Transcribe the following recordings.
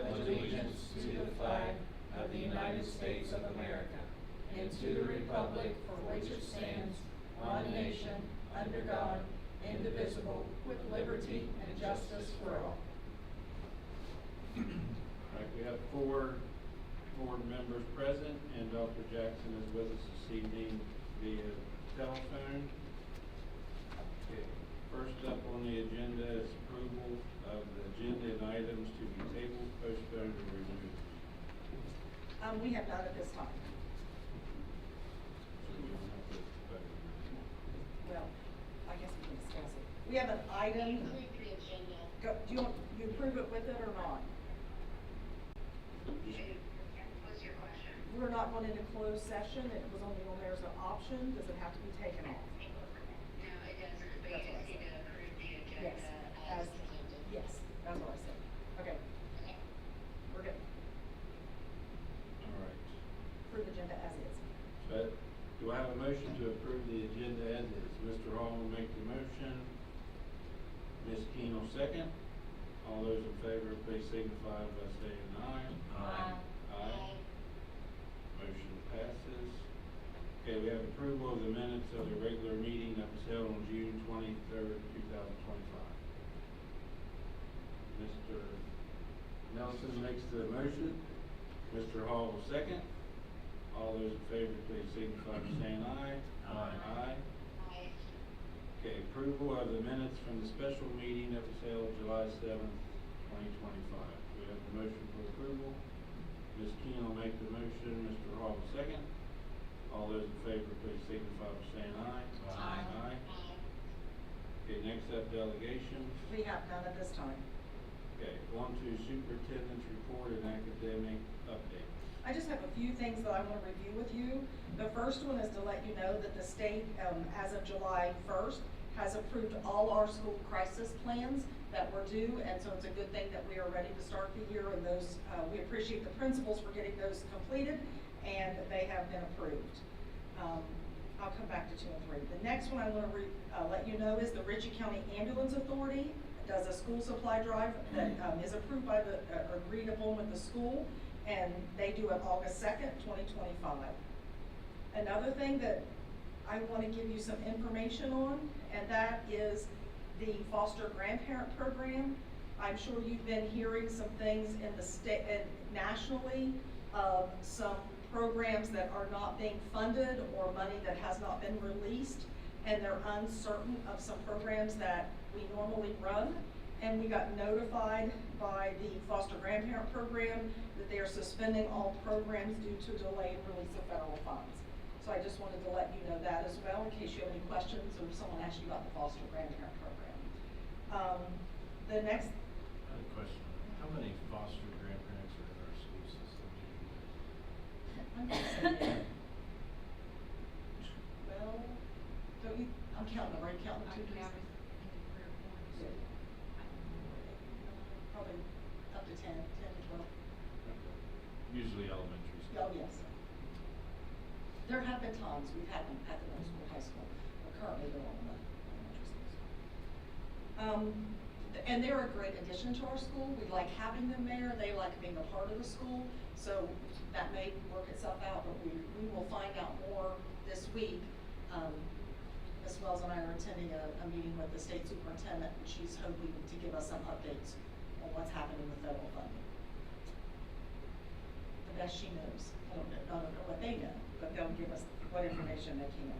pledge allegiance to the flag of the United States of America and to the republic for which it stands, one nation, under God, indivisible, with liberty and justice for all. All right, we have 4 board members present, and Dr. Jackson is with us this evening via telephone. Okay, first up on the agenda is approval of the agenda and items to be tabled, postponed, or removed. We have none at this time. So we don't have to vote. Well, I guess we can discuss it. We have an item. Do you approve it with it or not? What's your question? We're not going into closed session. It was only on there as an option. Does it have to be taken off? No, it doesn't, but you That's what I just need said. to approve the agenda Yes. as presented. Yes, that's what I said. Okay, we're good. All right. Approve the agenda as is. So, do I have a motion to approve the agenda as is? Mr. Hall will make the motion. Ms. Keene will second. All those in favor, please signify by saying aye. Aye. Aye. Motion passes. Okay, we have approval of the minutes of the regular meeting that was held on June 23rd, 2025. Mr. Nelson makes the motion. Mr. Hall will second. All those in favor, please signify by saying aye. Aye. Aye. Aye. Okay, approval of the minutes from the special meeting that was held July 7th, 2025. We have a motion for approval. Ms. Keene will make the motion. Mr. Hall will second. All those in favor, please signify by saying aye. Aye. Aye. Okay, next up, delegations. We have none at this time. Okay, on to superintendent's report and academic update. I just have a few things that I want to review with you. The first one is to let you know that the state, as of July 1st, has approved all our school crisis plans that were due, and so it's a good thing that we are ready to start the year, and those, we appreciate the principals for getting those completed, and they have been approved. I'll come back to 2 and 3. The next one I want to let you know is the Ritchie County Ambulance Authority does a school supply drive that is approved by the, agreed upon with the school, and they do it August 2nd, 2025. Another thing that I want to give you some information on, and that is the foster grandparent program. I'm sure you've been hearing some things in the state and nationally of some programs that are not being funded or money that has not been released, and they're uncertain of some programs that we normally run. And we got notified by the foster grandparent program that they are suspending all programs due to delay in release of federal funds. So I just wanted to let you know that as well, in case you have any questions or someone asks you about the foster grandparent program. The next. I have a question. How many foster grandparents are in our school system? Well, don't you, I'm counting them, right? Counting the two. Probably up to 10 to 12. Usually elementary school. Oh, yes. There have been times we've had them at the middle school, high school, but currently they're all in the elementary schools. And they're a great addition to our school. We like having them there. They like being a part of the school. So that may work itself out, but we will find out more this week. As well as I are attending a meeting with the state superintendent, and she's hoping to give us some updates on what's happening with federal funding. The best she knows. I don't know what they know, but they'll give us what information they can.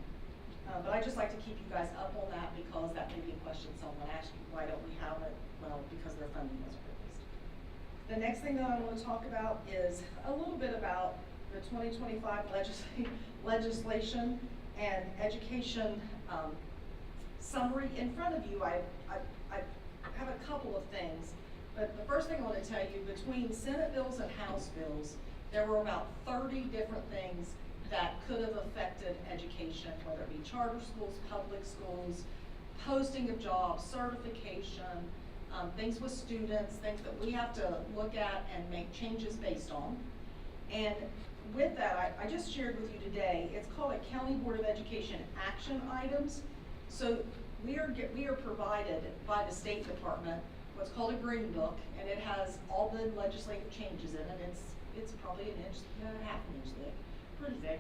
But I just like to keep you guys up on that because that may be a question someone asks you, why don't we have it? Well, because their funding wasn't released. The next thing that I want to talk about is a little bit about the 2025 legislation and education summary. In front of you, I have a couple of things, but the first thing I want to tell you, between Senate bills and House bills, there were about 30 different things that could have affected education, whether it be charter schools, public schools, posting of jobs, certification, things with students, things that we have to look at and make changes based on. And with that, I just shared with you today, it's called a County Board of Education action items. So we are provided by the State Department what's called a green book, and it has all the legislative changes in it. It's probably an inch, half an inch thick, pretty thick.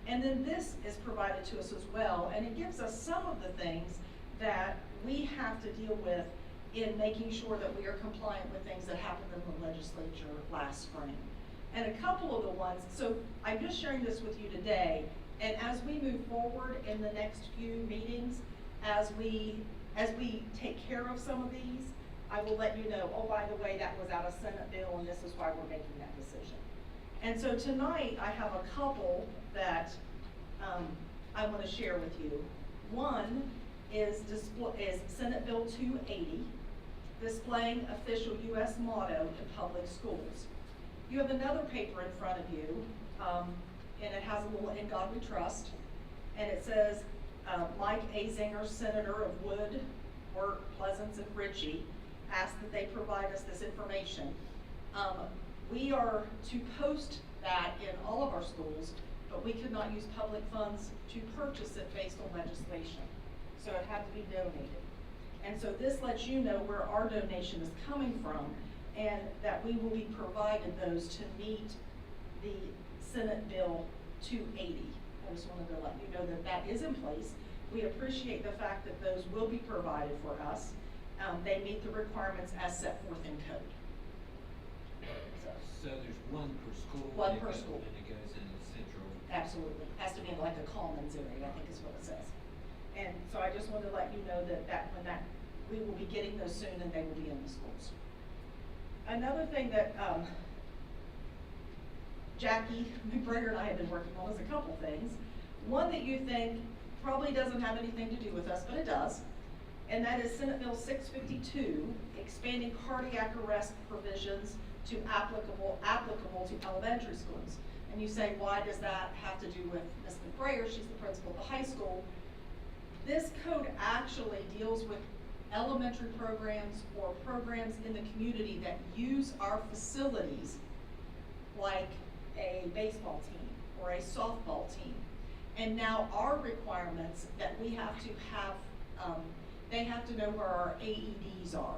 And then this is provided to us as well, and it gives us some of the things that we have to deal with in making sure that we are compliant with things that happened in the legislature last spring. And a couple of the ones, so I'm just sharing this with you today, and as we move forward in the next few meetings, as we take care of some of these, I will let you know, oh, by the way, that was out of Senate bill, and this is why we're making that decision. And so tonight, I have a couple that I want to share with you. One is Senate Bill 280, displaying official U.S. motto in public schools. You have another paper in front of you, and it has a little "In God We Trust," and it says, Mike A. Zinger, Senator of Wood, Wirt, Pleasance, and Ritchie, asked that they provide us this information. We are to post that in all of our schools, but we could not use public funds to purchase it based on legislation. So it had to be donated. And so this lets you know where our donation is coming from, and that we will be provided those to meet the Senate Bill 280. I just wanted to let you know that that is in place. We appreciate the fact that those will be provided for us. They meet the requirements as set forth in code. So there's one per school? One per school. And it goes in the central? Absolutely. Has to be in like a commons area, I think is what it says. And so I just wanted to let you know that we will be getting those soon, and they will be in the schools. Another thing that Jackie McGregor and I have been working on is a couple things. One that you think probably doesn't have anything to do with us, but it does. And that is Senate Bill 652, expanding cardiac arrest provisions to applicable to elementary schools. And you say, why does that have to do with Ms. McGregor? She's the principal of the high school. This code actually deals with elementary programs or programs in the community that use our facilities, like a baseball team or a softball team. And now our requirements that we have to have, they have to know where our AEDs are.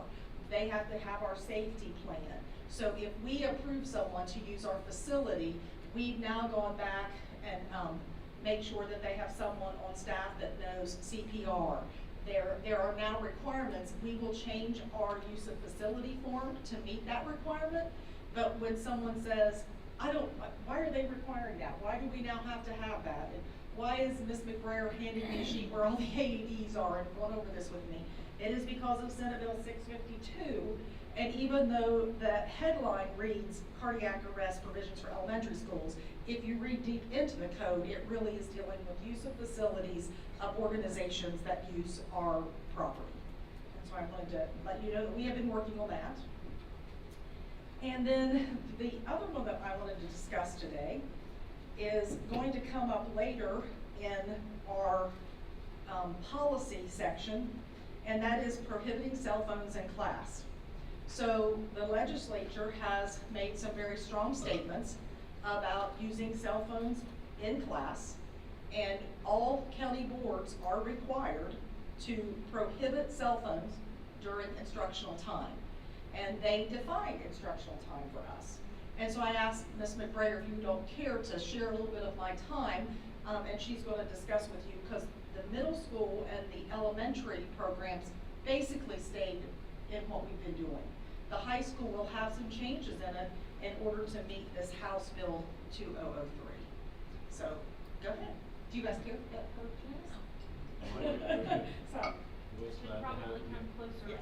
They have to have our safety plan. So if we approve someone to use our facility, we've now gone back and make sure that they have someone on staff that knows CPR. There are now requirements. We will change our use of facility form to meet that requirement. But when someone says, why are they requiring that? Why do we now have to have that? And why is Ms. McGregor handing me a sheet where all the AEDs are and going over this with me? It is because of Senate Bill 652. And even though the headline reads cardiac arrest provisions for elementary schools, if you read deep into the code, it really is dealing with use of facilities of organizations that use our property. And so I wanted to let you know that we have been working on that. And then the other one that I wanted to discuss today is going to come up later in our policy section, and that is prohibiting cell phones in class. So the legislature has made some very strong statements about using cell phones in class, and all county boards are required to prohibit cell phones during instructional time. And they define instructional time for us. And so I asked Ms. McGregor if you don't care to share a little bit of my time, and she's going to discuss with you, because the middle school and the elementary programs basically stayed in what we've been doing. The high school will have some changes in it in order to meet this House Bill 2003. So, go ahead. Do you guys go that code, So. We'll Should probably come closer. Yes.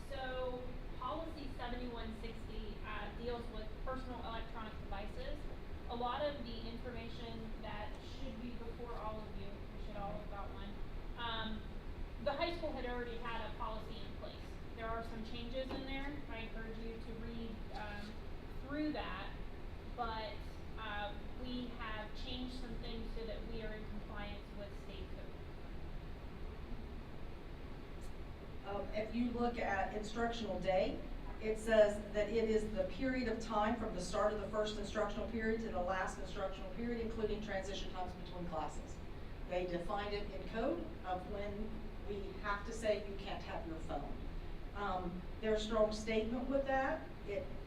So policy 7160 deals with personal electronic devices. A lot of the information that should be before all of you, we should all have got one. The high school had already had a policy in place. There are some changes in there. I encourage you to read through that, but we have changed some things so that we are in compliance with state code. If you look at instructional day, it says that it is the period of time from the start of the first instructional period to the last instructional period, including transition times between classes. They defined it in code of when We have to say you can't have your phone. Their strong statement with that,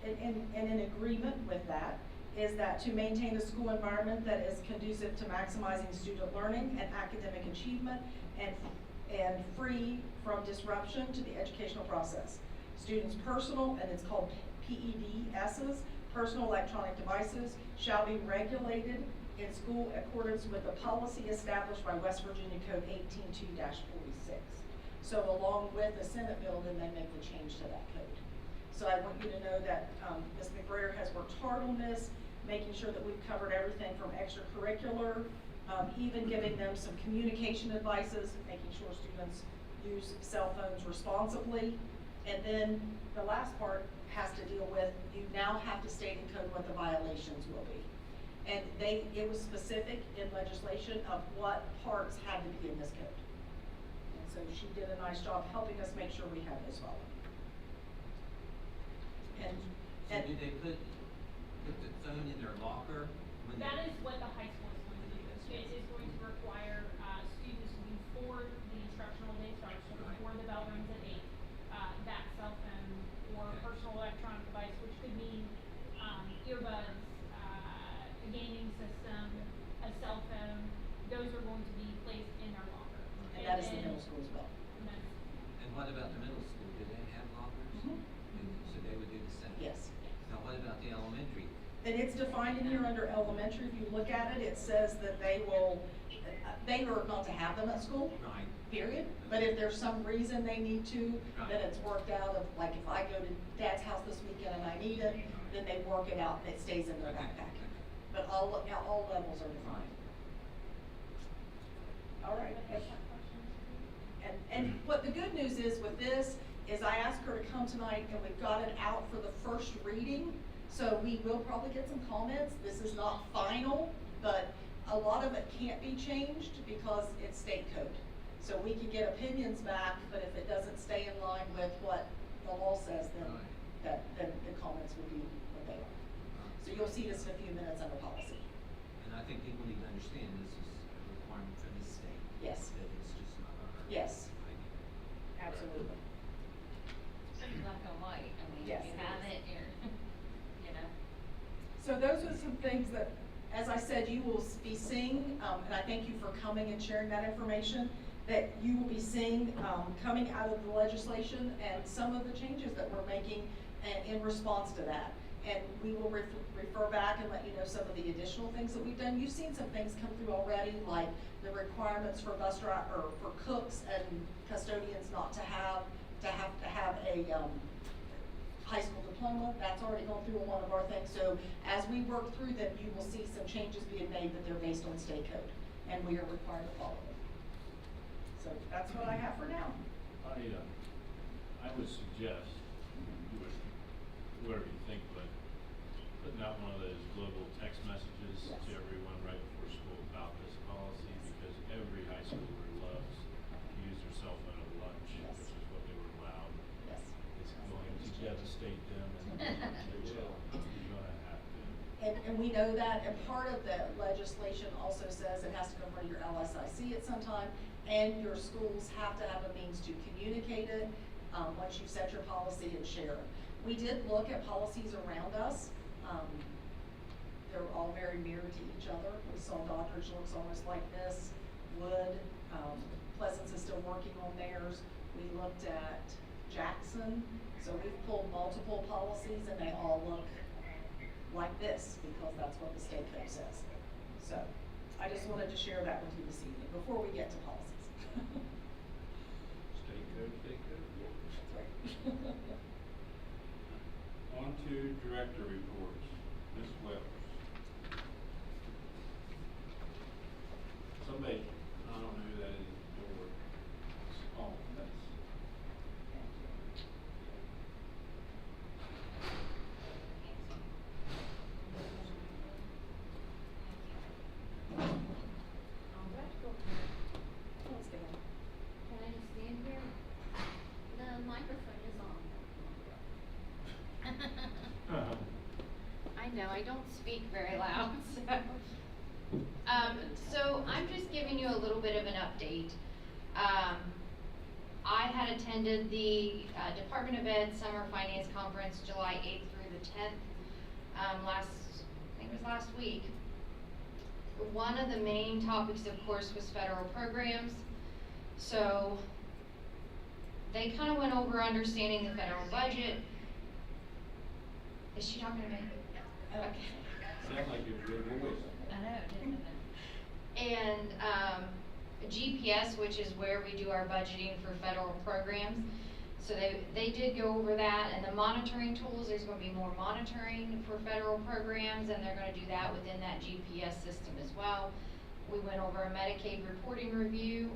and in agreement with that, is that to maintain a school environment that is conducive to maximizing student learning and academic achievement and free from disruption to the educational process. Students' personal, and it's called PEDSs, personal electronic devices, shall be regulated in school in accordance with the policy established by West Virginia Code 182-46. So along with the Senate bill, then they make the change to that code. So I want you to know that Ms. McBrayer has worked hard on this, making sure that we've covered everything from extracurricular, even giving them some communication advices, making sure students use cell phones responsibly. And then the last part has to deal with, you now have to state in code what the violations will be. And it was specific in legislation of what parts had to be in this code. And so she did a nice job helping us make sure we have those followed. So did they put the phone in their locker? When That they- is what the high school is going to do. It is going to require, students before the instructional day starts, so Right. before the bell rings at 8, that cell phone or Okay. personal electronic device, which could mean, earbuds, a gaming system, a cell phone, those are going to be placed in their locker. And that is the then- middle school as well. and that's- And what about the middle school? Do they have lockers? Mhm. So they would do the same? Yes. Now what about the elementary? And it's defined in here under elementary. If you look at it, it says that they are not to have them at school, Right. period. But if there's some reason they need to, then it's worked out of, like, if I go to Dad's house this weekend and I need it, then they work it out and it stays in their Okay, backpack. okay. But all levels are defined. All right. And what the good news is with this is I asked her to come tonight and we've got it out for the first reading. So we will probably get some comments. This is not final, but a lot of it can't be changed because it's state code. So we can get opinions back, but if it doesn't stay in line with what the law says, then then the comments will be what they are. So you'll see this in a few minutes under policy. And I think people need to understand this is a requirement from the state. Yes. That it's just not our. Yes. idea. Absolutely. It's black and white, I mean, Yes, you it have is. it, you know. So those are some things that, as I said, you will be seeing, and I thank you for coming and sharing that information, that you will be seeing coming out of the legislation and some of the changes that we're making in response to that. And we will refer back and let you know some of the additional things that we've done. You've seen some things come through already, like the requirements for or for cooks and custodians not to have a high school diploma. That's already gone through on one of our things. So as we work through them, you will see some changes being made, but they're based on state code, and we are required to follow them. So that's what I have for now. I would suggest, you would, whatever you think, but putting out one of those global text messages Yes. to everyone right before school about this policy, because every high schooler loves to use their cell phone at lunch, Yes. which is what they were allowed. Yes. It's going to devastate them, and they will, you're gonna have to. And we know that, and part of the legislation also says it has to go from your LSIC at some time, and your schools have to have a means to communicate it, once you've set your policy and share it. We did look at policies around us. They're all very mirrored to each other. We saw Doddridge looks almost like this, Wood, Pleasance is still working on theirs. We looked at Jackson, so we've pulled multiple policies and they all look like this, because that's what the state code says. So, I just wanted to share that with you this evening, before we get to policies. State code, state code. That's right. On to director reports. Ms. Wells. Somebody, I don't know who that is, door. Oh, that's. Let's get on. Can I just stand here? The microphone is on. I know, I don't speak very loud, so. So I'm just giving you a little bit of an update. I had attended the Department of Ed Summer Finance Conference July 8th through the 10th, I think it was last week. One of the main topics, of course, was federal programs. So they kind of went over understanding the federal budget. Is she talking to me? Okay. Sound like a good voice. I know, didn't it? And GPS, which is where we do our budgeting for federal programs. So they did go over that, and the monitoring tools, there's gonna be more monitoring for federal programs, and they're gonna do that within that GPS system as well. We went over a Medicaid reporting review,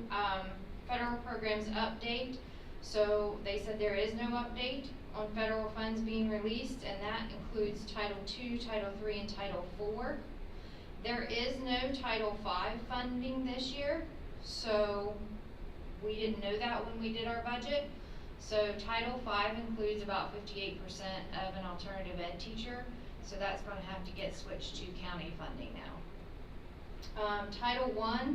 federal programs update. So they said there is no update on federal funds being released, and that includes Title II, Title III, and Title IV. There is no Title V funding this year, so we didn't know that when we did our budget. So Title V includes about 58% of an alternative ed teacher, so that's gonna have to get switched to county funding now. Title I,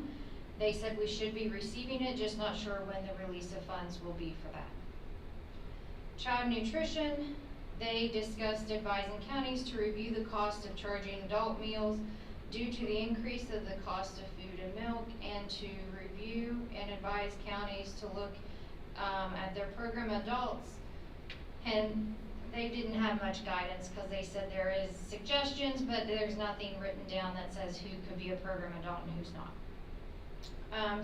they said we should be receiving it, just not sure when the release of funds will be for that. Child nutrition, they discussed advising counties to review the cost of charging adult meals due to the increase of the cost of food and milk, and to review and advise counties to look at their program adults. And they didn't have much guidance because they said there is suggestions, but there's nothing written down that says who could be a program adult and who's not.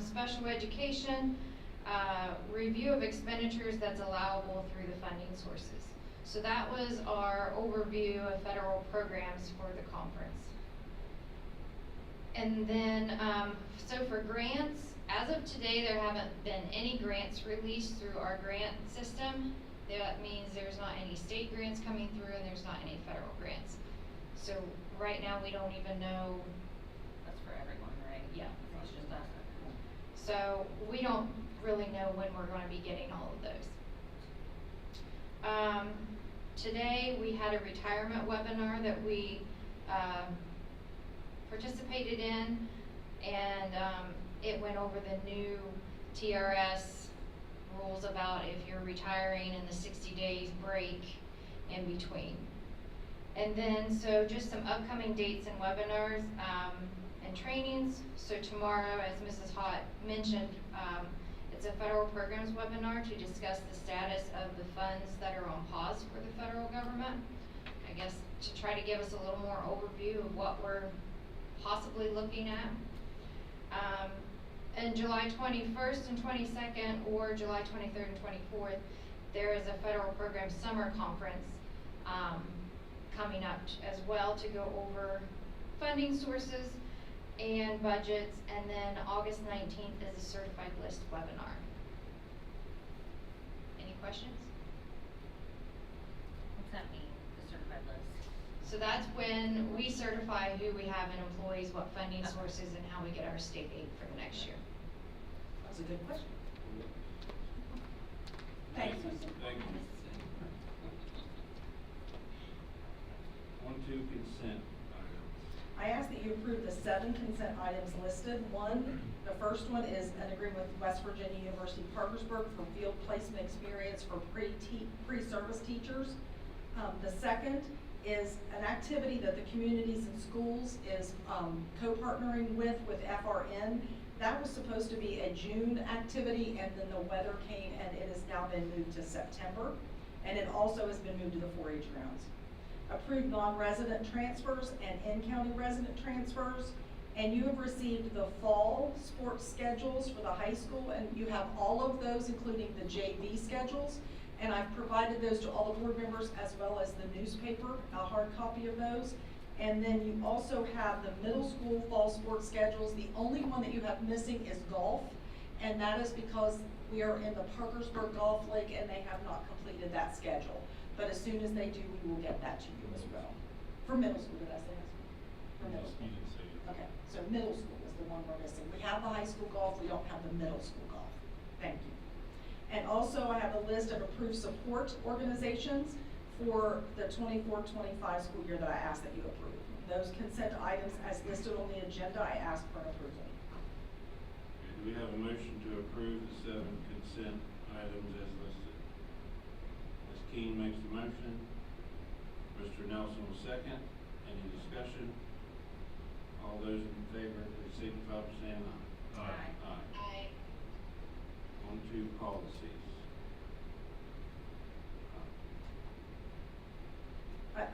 Special education, review of expenditures that's allowable through the funding sources. So that was our overview of federal programs for the conference. And then, so for grants, as of today, there haven't been any grants released through our grant system. That means there's not any state grants coming through, and there's not any federal grants. So right now, we don't even know. That's for everyone, right? Yeah. It's just us. So we don't really know when we're gonna be getting all of those. Today, we had a retirement webinar that we, participated in, and, it went over the new TRS rules about if you're retiring and the 60 days break in between. And then, so just some upcoming dates and webinars, and trainings. So tomorrow, as Mrs. Hott mentioned, it's a federal programs webinar to discuss the status of the funds that are on pause for the federal government. I guess to try to give us a little more overview of what we're possibly looking at. And July 21st and 22nd, or July 23rd and 24th, there is a federal program summer conference coming up as well to go over funding sources and budgets. And then August 19th is a certified list webinar. Any questions? What's that mean, the certified list? So that's when we certify who we have in employees, what funding sources, and how we get our state aid for the next year. That's a good question. Thank you. Thank you. On to consent items. I ask that you approve the 7 consent items listed. The first one is an agreement with West Virginia University Parkersburg for field placement experience for pre-service teachers. The second is an activity that the communities and schools is co-partnering with FRN. That was supposed to be a June activity, and then the weather came and it has now been moved to September. And it also has been moved to the 4-H grounds. Approved non-resident transfers and in-county resident transfers. And you have received the fall sports schedules for the high school, and you have all of those, including the JV schedules. And I've provided those to all the board members as well as the newspaper, a hard copy of those. And then you also have the middle school fall sports schedules. The only one that you have missing is golf, and that is because we are in the Parkersburg Golf League and they have not completed that schedule. But as soon as they do, we will get that to you as well. For middle school, did I say high school? For middle school. You didn't say it. Okay, so middle school is the one we're missing. We have the high school golf, we don't have the middle school golf. Thank you. And also I have a list of approved support organizations for the 24-25 school year that I ask that you approve. Those consent items as listed on the agenda, I ask for an approval. Okay, do we have a motion to approve the 7 consent items as listed. Ms. Keen makes the motion. Mr. Nelson will second. Any discussion? All those in favor, please signify by saying aye. Aye. Aye. Aye. On to policies.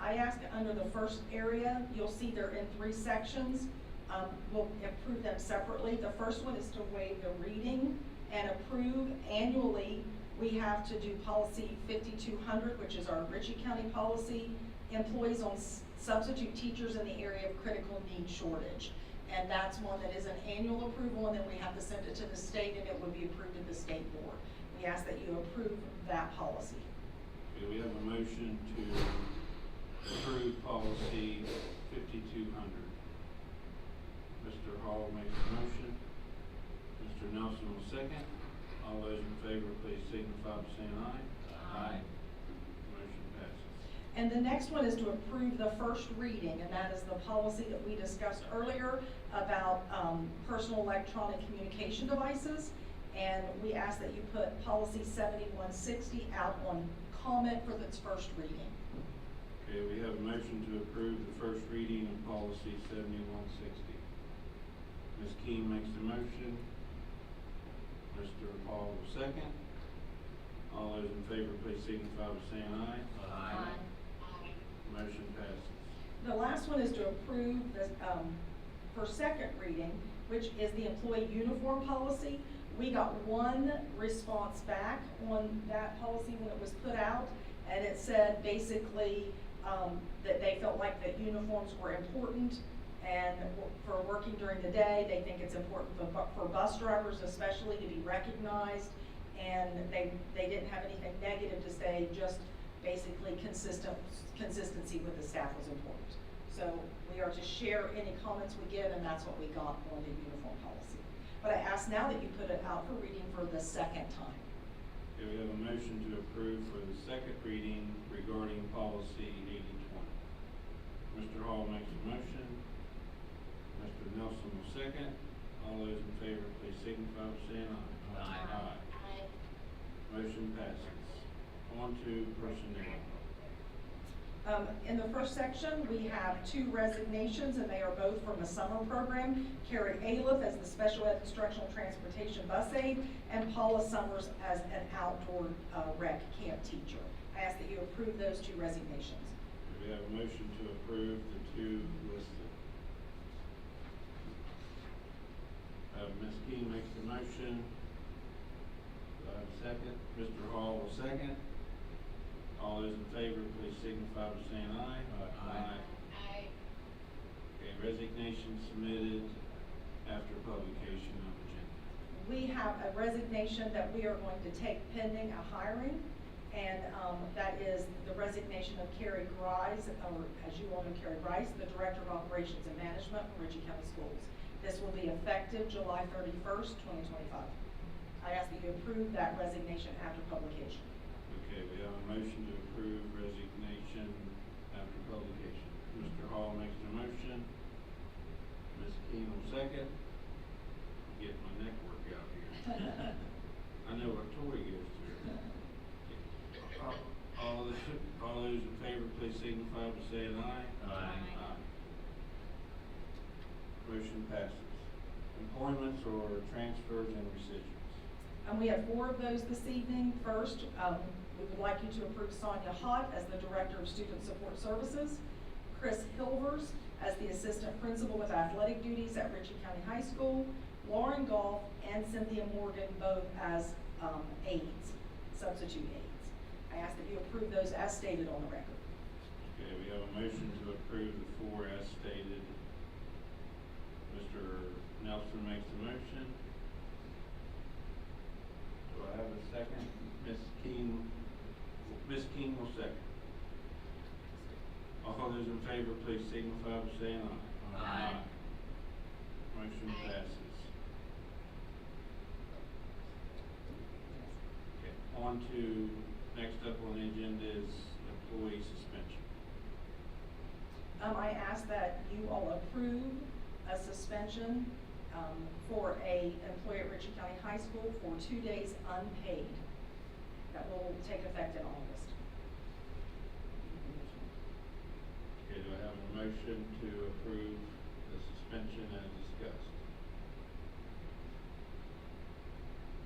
I asked under the first area, you'll see they're in 3 sections. We'll approve them separately. The first one is to waive the reading and approve annually. We have to do policy 5200, which is our Ritchie County policy, employees on substitute teachers in the area of critical need shortage. And that's one that is an annual approval, and then we have to send it to the state, and it will be approved at the state board. We ask that you approve that policy. Okay, we have a motion to approve policy 5200. Mr. Hall makes a motion. Mr. Nelson will second. All those in favor, please signify by saying aye. Aye. Motion passes. And the next one is to approve the first reading, and that is the policy that we discussed earlier about personal electronic communication devices. And we ask that you put policy 7160 out on comment for its first reading. Okay, we have a motion to approve the first reading of policy 7160. Ms. Keen makes the motion. Mr. Hall will second. All those in favor, please signify by saying aye. Aye. Motion passes. The last one is to approve the, for second reading, which is the employee uniform policy. We got one response back on that policy when it was put out, and it said basically that they felt like that uniforms were important, and for working during the day, they think it's important for bus drivers especially to be recognized, and they didn't have anything negative to say, just basically consistency with the staff was important. So we are to share any comments we get, and that's what we got on the uniform policy. But I ask now that you put it out for reading for the second time. Okay, we have a motion to approve for the second reading regarding policy 8020. Mr. Hall makes a motion. Mr. Nelson will second. All those in favor, please signify by saying aye. Aye. Aye. Motion passes. On to personnel. In the first section, we have 2 resignations, and they are both from the summer program. Carrie Aliff as the special ed instructional transportation bus aide, and Paula Summers as an outdoor rec camp teacher. I ask that you approve those 2 resignations. We have a motion to approve the 2 listed. Ms. Keen makes the motion. Do I have a second? Mr. Hall will second. All those in favor, please signify by saying aye. Aye. Aye. Okay, resignation submitted after publication of agenda. We have a resignation that we are going to take pending a hiring, and that is the resignation of Carrie Grice, or as you all know, Carrie Grice, the Director of Operations and Management for Ritchie County Schools. This will be effective July 31st, 2025. I ask that you approve that resignation after publication. Okay, we have a motion to approve resignation after publication. Mr. Hall makes the motion. Ms. Keen will second. Get my neck work out here. I know what Tori goes through. All those in favor, please signify by saying aye. Aye. Motion passes. Employments or transfers and rescissions. And we have 4 of those this evening. First, we would like you to approve Sonia Hott as the Director of Student Support Services, Chris Hilvers as the Assistant Principal with Athletic Duties at Ritchie County High School, Lauren Goff and Cynthia Morgan both as aides, substitute aides. I ask that you approve those as stated on the record. Okay, we have a motion to approve the 4 as stated. Mr. Nelson makes the motion. Do I have a second? Ms. Keen will second. All those in favor, please signify by saying aye. Aye. Motion passes. Okay, on to, next up on the agenda is employee suspension. I ask that you all approve a suspension for a employee at Ritchie County High School for 2 days unpaid. take effect in August. Okay, do I have a motion to approve the suspension as discussed?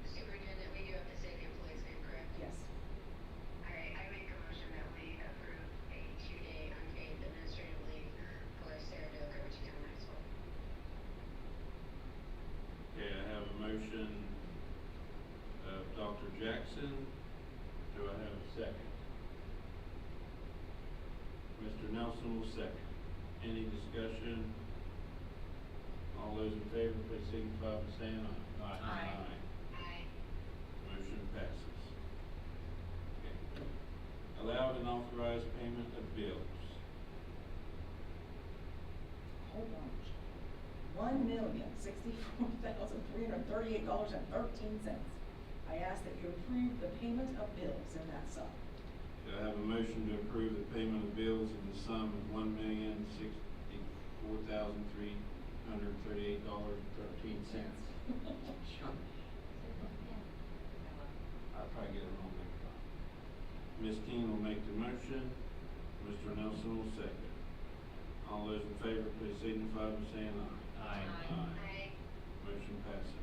Superintendent, we do have to say the employee's name, correct? Yes. All right, I make a motion that we approve a 2-day unpaid administrative leave for Saratoga, Ritchie County High School. Okay, I have a motion of Dr. Jackson. Do I have a second? Mr. Nelson will second. Any discussion? All those in favor, please signify by saying aye. Aye. Aye. Motion passes. Okay. Allowed and authorized payment of bills. Hold on. $1,064,338.13. I ask that you approve the payment of bills in that sum. Do I have a motion to approve the payment of bills in the sum of $1,064,338.13? I'll probably get it wrong next time. Ms. King will make the motion. Mr. Nelson will second. All those in favor, please signify by saying aye. Aye. Aye. Motion passes.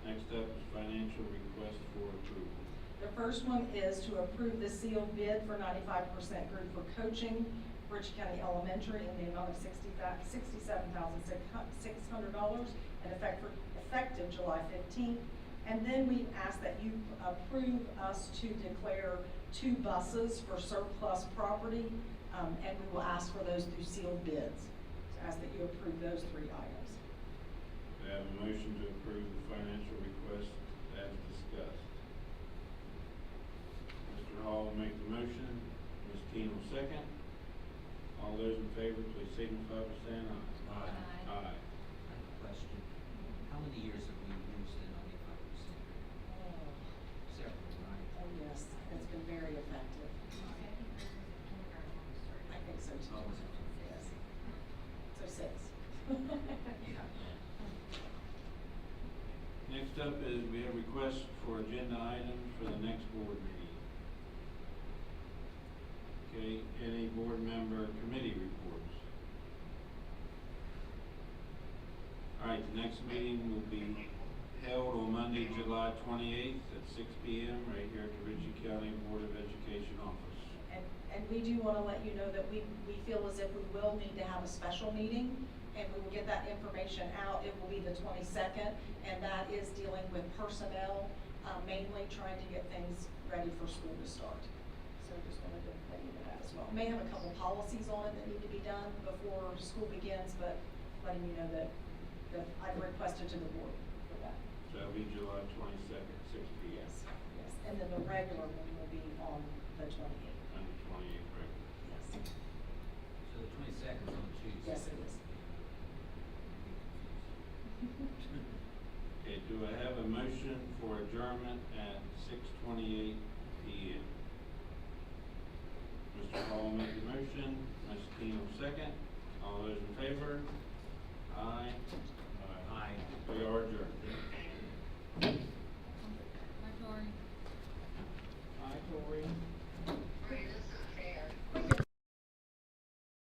Next up is financial request for approval. The first one is to approve the sealed bid for 95% group for coaching, Ritchie County Elementary, in the amount of $67,600 and effective July 15th. And then we ask that you approve us to declare 2 buses for surplus property, and we will ask for those through sealed bids. So ask that you approve those 3 items. Do I have a motion to approve the financial request as discussed? Mr. Hall will make the motion. Ms. Keene will second. All those in favor, please signify by saying aye. Aye. Aye. I have a question. How many years have we used the 95%? Several, right? Oh, yes, it's been very effective. I think so too. Oh, is it? Yes. So 6. Yeah. Next up is we have requests for agenda items for the next board meeting. Okay, any board member committee reports? All right, the next meeting will be held on Monday, July 28th at 6 p.m. right here at the Ritchie County Board of Education office. And we do want to let you know that we feel as if we will need to have a special meeting, and we will get that information out. It will be the 22nd, and that is dealing with personnel, mainly trying to get things ready for school to start. So just wanted to let you know that as well. May have a couple policies on it that need to be done before school begins, but letting you know that I've requested to the board for that. So that'll be July 22nd, 6 p.m. Yes, yes. And then the regular one will be on the 28th. And the 28th, right? Yes. So the 22nd is on Tuesday? Yes, it is. Okay, do I have a motion for adjournment at 6:28 p.m.? Mr. Hall will make the motion. Ms. Keene will second. All those in favor?